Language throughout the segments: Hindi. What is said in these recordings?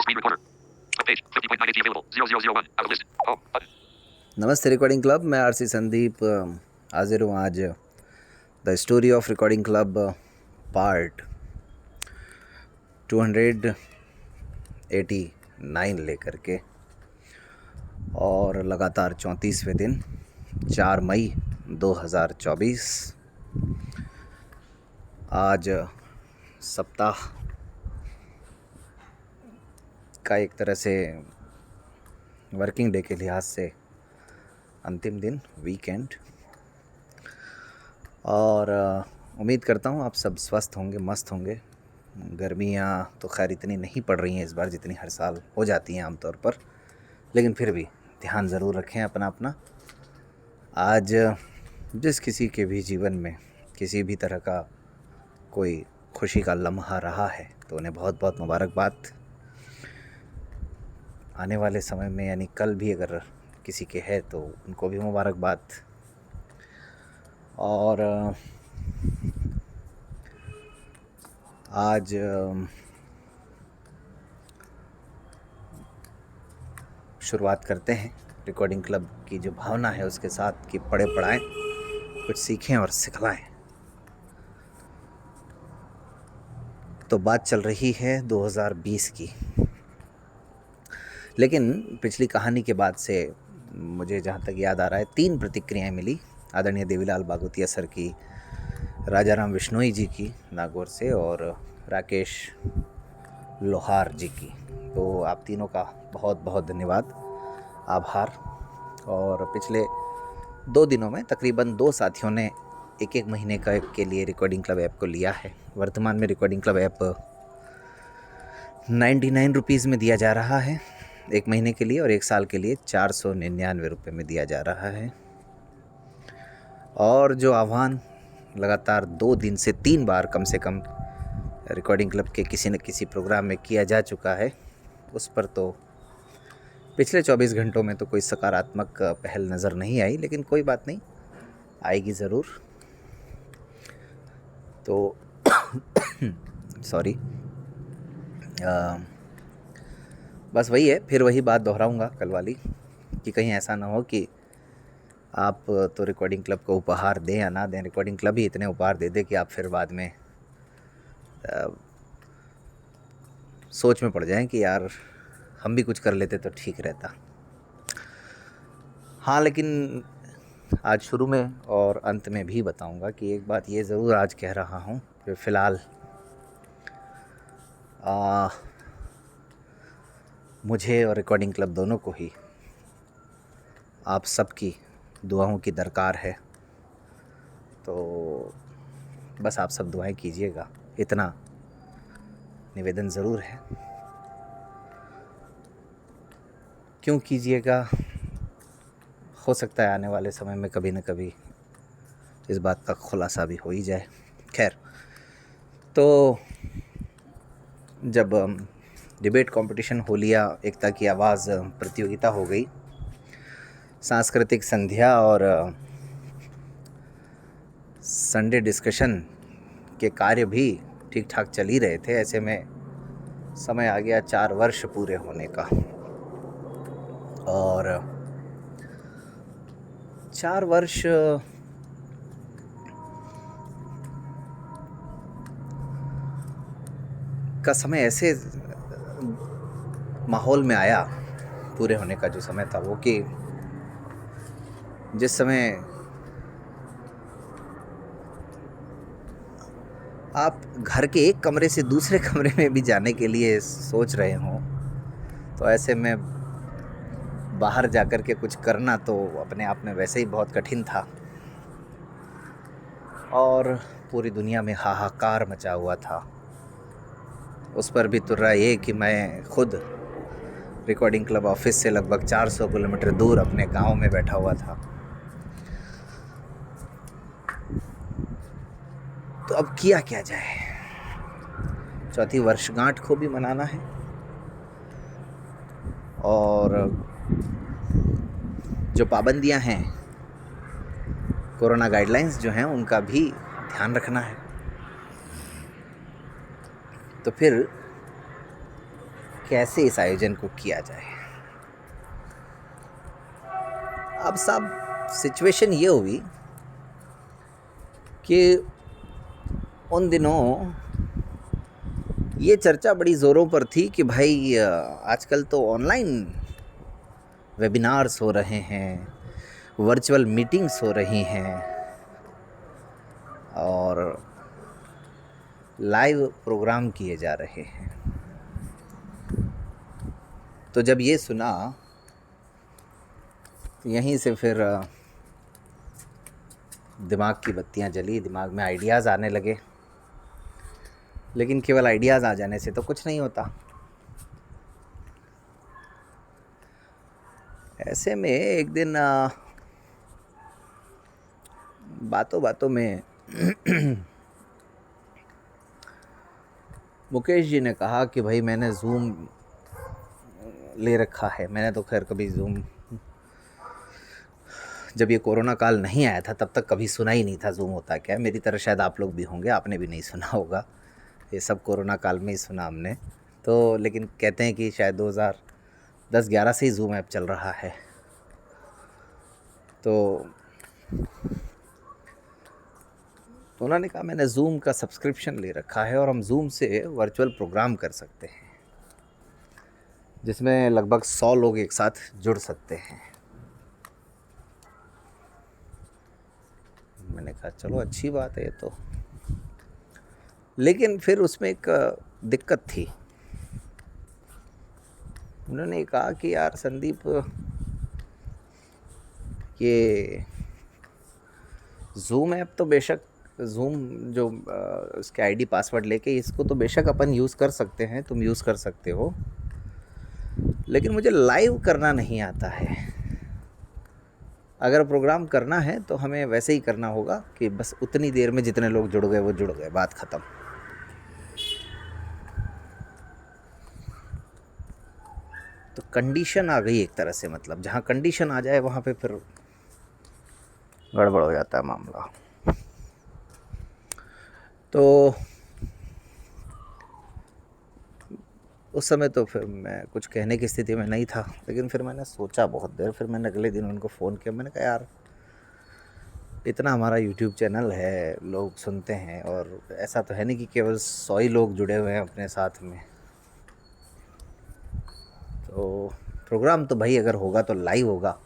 Screen recorder. Page 50.980 available. 0001. Out of list. Home. Button. नमस्ते रिकॉर्डिंग क्लब। मैं आरसी संदीप हाजिर हूँ आज the story of recording club part 289 लेकर के, और लगातार 34वें दिन 4 मई 2024। आज सप्ताह का एक तरह से वर्किंग डे के लिहाज से अंतिम दिन, वीकेंड, और उम्मीद करता हूँ आप सब स्वस्थ होंगे, मस्त होंगे। गर्मियाँ तो खैर इतनी नहीं पड़ रही हैं इस बार जितनी हर साल हो जाती हैं आमतौर पर, लेकिन फिर भी ध्यान ज़रूर रखें अपना अपना। आज जिस किसी के भी जीवन में किसी भी तरह का कोई खुशी का लम्हा रहा है तो उन्हें बहुत बहुत मुबारकबाद। आने वाले समय में यानी कल भी अगर किसी के है तो उनको भी मुबारकबाद। और आज शुरुआत करते हैं रिकॉर्डिंग क्लब की जो भावना है उसके साथ कि पढ़े पढ़ाएं, कुछ सीखें और सिखलाएं। तो बात चल रही है 2020 की, लेकिन पिछली कहानी के बाद से मुझे जहाँ तक याद आ रहा है 3 प्रतिक्रियाएं मिली आदरणीय देवीलाल बागोतिया सर की, राजाराम विश्नोई जी की नागौर से, और राकेश लोहार जी की। तो आप तीनों का बहुत बहुत धन्यवाद, आभार। और पिछले 2 दिनों में तकरीबन 2 साथियों ने 1-1 महीने का के लिए रिकॉर्डिंग क्लब ऐप को लिया है। वर्तमान में रिकॉर्डिंग क्लब ऐप 99 रुपीज़ में दिया जा रहा है 1 महीने के लिए, और 1 साल के लिए 499 रुपये में दिया जा रहा है। और जो आह्वान लगातार 2 दिन से 3 बार कम से कम रिकॉर्डिंग क्लब के किसी न किसी प्रोग्राम में किया जा चुका है, उस पर तो पिछले 24 घंटों में तो कोई सकारात्मक पहल नज़र नहीं आई, लेकिन कोई बात नहीं, आएगी ज़रूर। तो सॉरी, बस वही है, फिर वही बात दोहराऊंगा कल वाली, कि कहीं ऐसा ना हो कि आप तो रिकॉर्डिंग क्लब को उपहार दें या ना दें, रिकॉर्डिंग क्लब ही इतने उपहार दे दे कि आप फिर बाद में सोच में पड़ जाएं कि यार हम भी कुछ कर लेते तो ठीक रहता। हाँ, लेकिन आज शुरू में और अंत में भी बताऊंगा कि एक बात ये ज़रूर आज कह रहा हूँ कि फ़िलहाल मुझे और रिकॉर्डिंग क्लब दोनों को ही आप सबकी दुआओं की दरकार है। तो बस आप सब दुआएं कीजिएगा, इतना निवेदन ज़रूर है। क्यों कीजिएगा, हो सकता है आने वाले समय में कभी न कभी इस बात का खुलासा भी हो ही जाए। खैर, तो जब डिबेट कंपटीशन हो लिया, एकता की आवाज़ प्रतियोगिता हो गई, सांस्कृतिक संध्या और संडे डिस्कशन के कार्य भी ठीक ठाक चल ही रहे थे, ऐसे में समय आ गया 4 वर्ष पूरे होने का। और 4 वर्ष का समय ऐसे माहौल में आया, पूरे होने का जो समय था वो, कि जिस समय आप घर के एक कमरे से दूसरे कमरे में भी जाने के लिए सोच रहे हों, तो ऐसे में बाहर जाकर के कुछ करना तो अपने आप में वैसे ही बहुत कठिन था, और पूरी दुनिया में हाहाकार मचा हुआ था। उस पर भी तुर्रा ये कि मैं खुद रिकॉर्डिंग क्लब ऑफिस से लगभग 400 किलोमीटर दूर अपने गांव में बैठा हुआ था। तो अब किया क्या जाए, चौथी वर्षगांठ को भी मनाना है, और जो पाबंदियां हैं, कोरोना गाइडलाइंस जो हैं, उनका भी ध्यान रखना है। तो फिर कैसे इस आयोजन को किया जाए। अब साहब सिचुएशन ये हुई कि उन दिनों ये चर्चा बड़ी ज़ोरों पर थी कि भाई आजकल तो ऑनलाइन वेबिनार्स हो रहे हैं, वर्चुअल मीटिंग्स हो रही हैं और लाइव प्रोग्राम किए जा रहे हैं। तो जब ये सुना तो यहीं से फिर दिमाग की बत्तियां जली, दिमाग में आइडियाज़ आने लगे। लेकिन केवल आइडियाज़ आ जाने से तो कुछ नहीं होता। ऐसे में एक दिन बातों बातों में मुकेश जी ने कहा कि भाई मैंने ज़ूम ले रखा है। मैंने तो खैर कभी ज़ूम, जब ये कोरोना काल नहीं आया था तब तक कभी सुना ही नहीं था ज़ूम होता क्या है। मेरी तरह शायद आप लोग भी होंगे, आपने भी नहीं सुना होगा, ये सब कोरोना काल में ही सुना हमने तो। लेकिन कहते हैं कि शायद 2010-11 से ही ज़ूम ऐप चल रहा है। तो उन्होंने कहा मैंने ज़ूम का सब्सक्रिप्शन ले रखा है और हम ज़ूम से वर्चुअल प्रोग्राम कर सकते हैं जिसमें लगभग 100 लोग एक साथ जुड़ सकते हैं। मैंने कहा चलो अच्छी बात है ये तो। लेकिन फिर उसमें एक दिक्कत थी। उन्होंने कहा कि यार संदीप, ये ज़ूम ऐप तो बेशक, ज़ूम जो उसके आईडी पासवर्ड लेके इसको तो बेशक अपन यूज़ कर सकते हैं, तुम यूज़ कर सकते हो, लेकिन मुझे लाइव करना नहीं आता है। अगर प्रोग्राम करना है तो हमें वैसे ही करना होगा कि बस उतनी देर में जितने लोग जुड़ गए वो जुड़ गए, बात ख़त्म। तो कंडीशन आ गई एक तरह से, मतलब जहाँ कंडीशन आ जाए वहाँ पे फिर गड़बड़ हो जाता है मामला। तो उस समय तो फिर मैं कुछ कहने की स्थिति में नहीं था, लेकिन फिर मैंने सोचा बहुत देर। फिर मैंने अगले दिन उनको फ़ोन किया। मैंने कहा यार इतना हमारा यूट्यूब चैनल है, लोग सुनते हैं, और ऐसा तो है नहीं कि केवल 100 ही लोग जुड़े हुए हैं अपने साथ में। तो प्रोग्राम तो भाई अगर होगा तो लाइव होगा,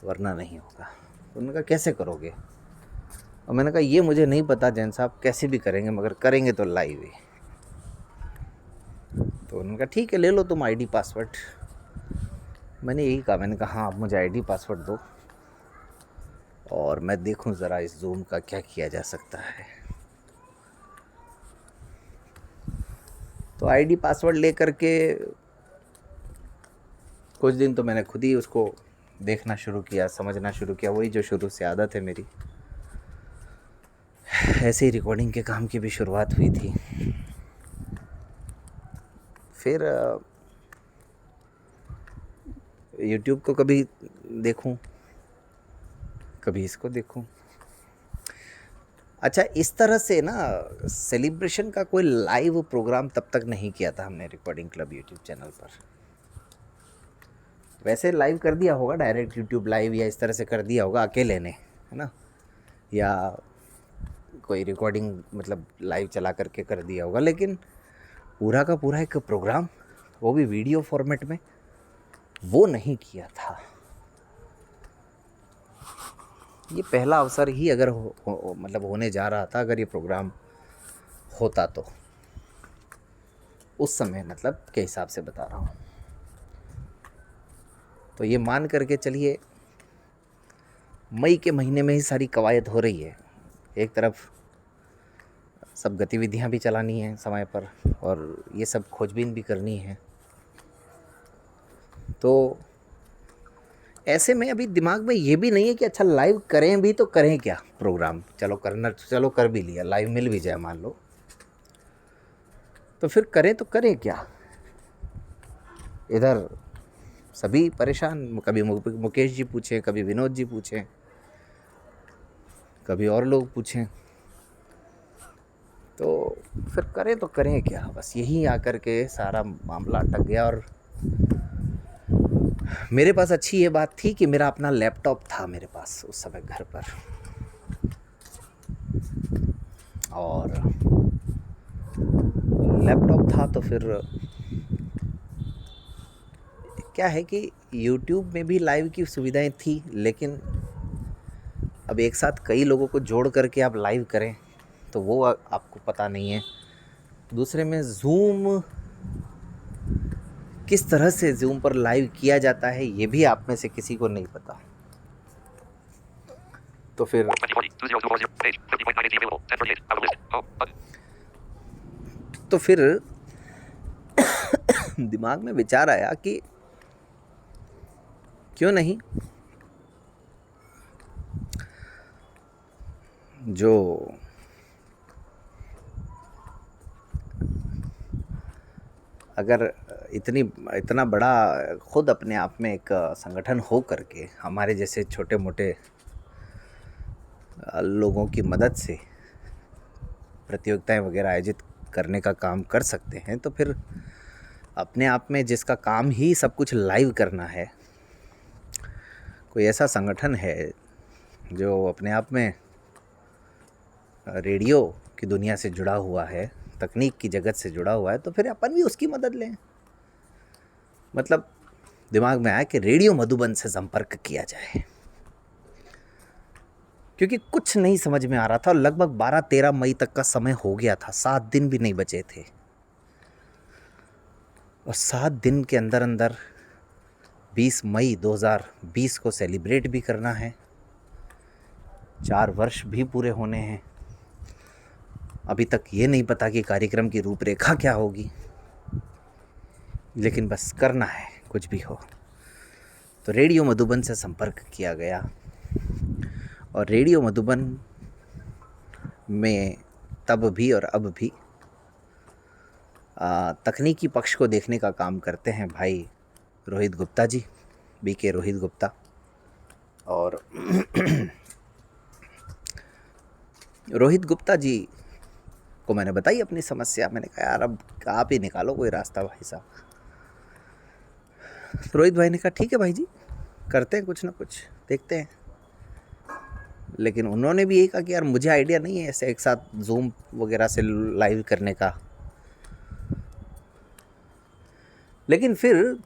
वरना नहीं होगा। तो उन्होंने कहा कैसे करोगे? और मैंने कहा ये मुझे नहीं पता जैन साहब, कैसे भी करेंगे, मगर करेंगे तो लाइव ही। तो उन्होंने कहा ठीक है ले लो तुम आईडी पासवर्ड। मैंने यही कहा, मैंने कहा हाँ आप मुझे आईडी पासवर्ड दो और मैं देखूं ज़रा इस ज़ूम का क्या किया जा सकता है। तो आईडी पासवर्ड ले करके कुछ दिन तो मैंने खुद ही उसको देखना शुरू किया, समझना शुरू किया। वही जो शुरू से आदत है मेरी, ऐसे ही रिकॉर्डिंग के काम की भी शुरुआत हुई थी। फिर यूट्यूब को कभी देखूं, कभी इसको देखूं। अच्छा, इस तरह से ना सेलिब्रेशन का कोई लाइव प्रोग्राम तब तक नहीं किया था हमने रिकॉर्डिंग क्लब यूट्यूब चैनल पर। वैसे लाइव कर दिया होगा, डायरेक्ट यूट्यूब लाइव या इस तरह से कर दिया होगा अकेले ने, है ना, या कोई रिकॉर्डिंग मतलब लाइव चला करके कर दिया होगा। लेकिन पूरा का पूरा एक प्रोग्राम, वो भी वीडियो फॉर्मेट में, वो नहीं किया था। ये पहला अवसर ही अगर मतलब होने जा रहा था, अगर ये प्रोग्राम होता तो उस समय, मतलब के हिसाब से बता रहा हूँ। तो ये मान करके चलिए मई के महीने में ही सारी कवायद हो रही है। एक तरफ सब गतिविधियां भी चलानी है समय पर, और ये सब खोजबीन भी करनी है। तो ऐसे में अभी दिमाग में ये भी नहीं है कि अच्छा लाइव करें भी तो करें क्या प्रोग्राम। चलो करना, चलो कर भी लिया, लाइव मिल भी जाए मान लो, तो फिर करें तो करें क्या। इधर सभी परेशान, कभी मुकेश जी पूछें, कभी विनोद जी पूछें, कभी और लोग पूछें। तो फिर करें तो करें क्या, बस यही आकर के सारा मामला अटक गया। और मेरे पास अच्छी ये बात थी कि मेरा अपना लैपटॉप था मेरे पास उस समय घर पर, और लैपटॉप था तो फिर क्या है कि यूट्यूब में भी लाइव की सुविधाएं थी, लेकिन अब एक साथ कई लोगों को जोड़ करके आप लाइव करें तो वो आपको पता नहीं है। दूसरे में ज़ूम, किस तरह से ज़ूम पर लाइव किया जाता है ये भी आप में से किसी को नहीं पता। तो फिर 2040 page 50.9 available 1038 out of list home button तो फिर दिमाग में विचार आया कि क्यों नहीं जो अगर इतना बड़ा खुद अपने आप में एक संगठन हो करके हमारे जैसे छोटे मोटे लोगों की मदद से प्रतियोगिताएं वगैरह आयोजित करने का काम कर सकते हैं, तो फिर अपने आप में जिसका काम ही सब कुछ लाइव करना है, कोई ऐसा संगठन है जो अपने आप में रेडियो की दुनिया से जुड़ा हुआ है, तकनीक की जगत से जुड़ा हुआ है, तो फिर अपन भी उसकी मदद लें। मतलब दिमाग में आया कि रेडियो मधुबन से संपर्क किया जाए, क्योंकि कुछ नहीं समझ में आ रहा था। लगभग 12-13 मई तक का समय हो गया था, 7 दिन भी नहीं बचे थे, और 7 दिन के अंदर अंदर 20 मई 2020 को सेलिब्रेट भी करना है, 4 वर्ष भी पूरे होने हैं। अभी तक ये नहीं पता कि कार्यक्रम की रूपरेखा क्या होगी, लेकिन बस करना है कुछ भी हो। तो रेडियो मधुबन से संपर्क किया गया, और रेडियो मधुबन में तब भी और अब भी तकनीकी पक्ष को देखने का काम करते हैं भाई रोहित गुप्ता जी, बीके रोहित गुप्ता। और रोहित गुप्ता जी को मैंने बताई अपनी समस्या। मैंने कहा यार अब आप ही निकालो कोई रास्ता भाई साहब। तो रोहित भाई ने कहा ठीक है भाई जी, करते हैं कुछ ना कुछ, देखते हैं। लेकिन उन्होंने भी यही कहा कि यार मुझे आइडिया नहीं है ऐसे एक साथ जूम वगैरह से लाइव करने का। लेकिन फिर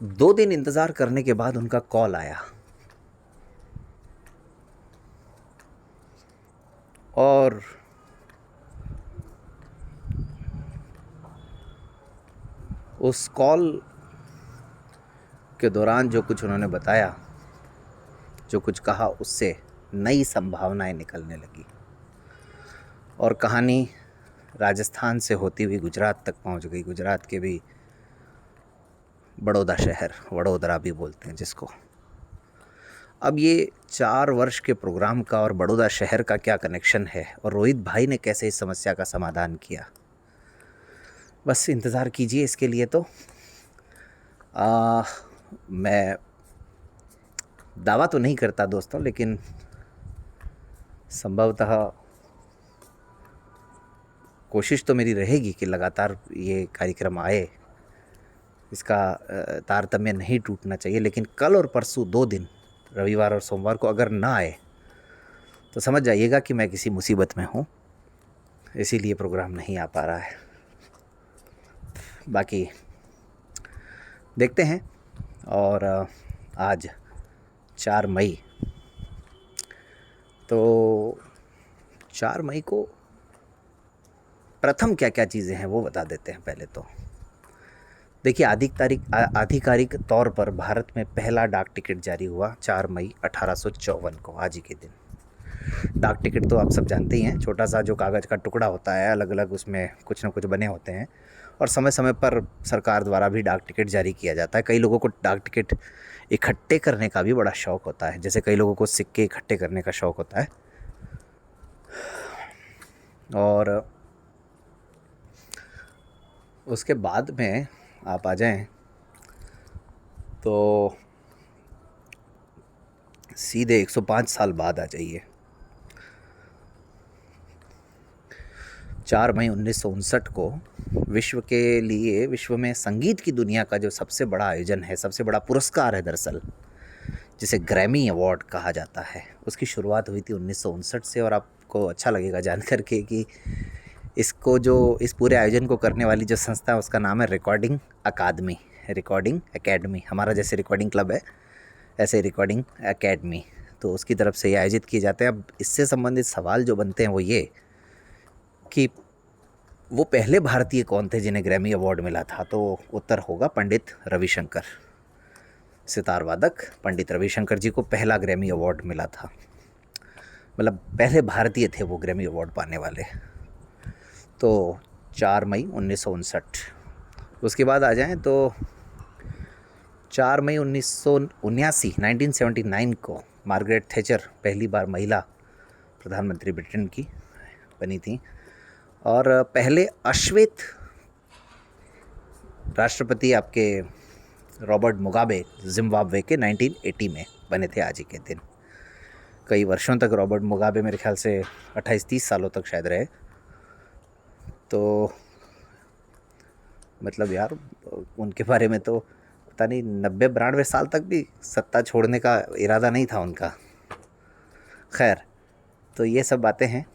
2 दिन इंतज़ार करने के बाद उनका कॉल आया, और उस कॉल के दौरान जो कुछ उन्होंने बताया, जो कुछ कहा, उससे नई संभावनाएं निकलने लगी, और कहानी राजस्थान से होती हुई गुजरात तक पहुंच गई। गुजरात के भी बड़ौदा शहर, वडोदरा भी बोलते हैं जिसको। अब ये 4 वर्ष के प्रोग्राम का और बड़ौदा शहर का क्या कनेक्शन है, और रोहित भाई ने कैसे इस समस्या का समाधान किया, बस इंतज़ार कीजिए इसके लिए। तो मैं दावा तो नहीं करता दोस्तों, लेकिन संभवतः कोशिश तो मेरी रहेगी कि लगातार ये कार्यक्रम आए, इसका तारतम्य नहीं टूटना चाहिए। लेकिन कल और परसों 2 दिन, रविवार और सोमवार को अगर ना आए तो समझ जाइएगा कि मैं किसी मुसीबत में हूँ, इसीलिए प्रोग्राम नहीं आ पा रहा है। बाकी देखते हैं। और आज 4 मई, तो 4 मई को प्रथम क्या क्या चीज़ें हैं वो बता देते हैं पहले तो। देखिए आधिकारिक तौर पर भारत में पहला डाक टिकट जारी हुआ 4 मई 1854 को, आज ही के दिन। डाक टिकट तो आप सब जानते ही हैं, छोटा सा जो कागज़ का टुकड़ा होता है, अलग अलग उसमें कुछ ना कुछ बने होते हैं, और समय समय पर सरकार द्वारा भी डाक टिकट जारी किया जाता है। कई लोगों को डाक टिकट इकट्ठे करने का भी बड़ा शौक़ होता है, जैसे कई लोगों को सिक्के इकट्ठे करने का शौक़ होता है। और उसके बाद में आप आ जाएं तो सीधे 105 साल बाद आ जाइए। 4 मई 1959 को विश्व में संगीत की दुनिया का जो सबसे बड़ा आयोजन है, सबसे बड़ा पुरस्कार है दरअसल, जिसे ग्रैमी अवार्ड कहा जाता है, उसकी शुरुआत हुई थी 1959 से। और आपको अच्छा लगेगा जानकर के कि इस पूरे आयोजन को करने वाली जो संस्था है उसका नाम है रिकॉर्डिंग एकेडमी। हमारा जैसे रिकॉर्डिंग क्लब है, ऐसे रिकॉर्डिंग एकेडमी, तो उसकी तरफ से ये आयोजित किए जाते हैं। अब इससे संबंधित सवाल जो बनते हैं वो ये कि वो पहले भारतीय कौन थे जिन्हें ग्रैमी अवार्ड मिला था, तो उत्तर होगा पंडित रविशंकर। सितार वादक पंडित रविशंकर जी को पहला ग्रैमी अवार्ड मिला था, मतलब पहले भारतीय थे वो ग्रैमी अवार्ड पाने वाले। तो 4 मई 1959। उसके बाद आ जाएं तो 4 मई 1979 को मार्गरेट थैचर पहली बार महिला प्रधानमंत्री ब्रिटेन की बनी थी। और पहले अश्वेत राष्ट्रपति आपके रॉबर्ट मुगाबे जिम्बाब्वे के 1980 में बने थे आज ही के दिन। कई वर्षों तक रॉबर्ट मुगाबे मेरे ख्याल से 28-30 सालों तक शायद रहे। तो मतलब यार उनके बारे में तो पता नहीं 90-92 साल तक भी सत्ता छोड़ने का इरादा नहीं था उनका। खैर, तो ये सब बातें हैं।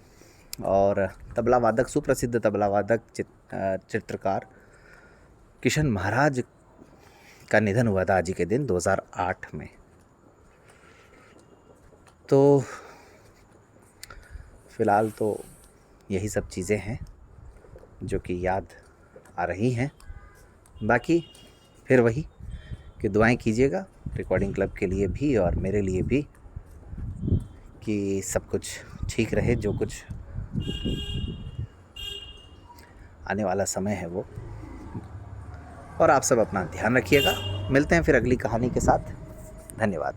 और तबला वादक, सुप्रसिद्ध तबला वादक चित्रकार किशन महाराज का निधन हुआ था आज ही के दिन 2008 में। तो फ़िलहाल तो यही सब चीज़ें हैं जो कि याद आ रही हैं। बाकी फिर वही कि दुआएं कीजिएगा रिकॉर्डिंग क्लब के लिए भी और मेरे लिए भी, कि सब कुछ ठीक रहे, जो कुछ आने वाला समय है वो। और आप सब अपना ध्यान रखिएगा। मिलते हैं फिर अगली कहानी के साथ। धन्यवाद।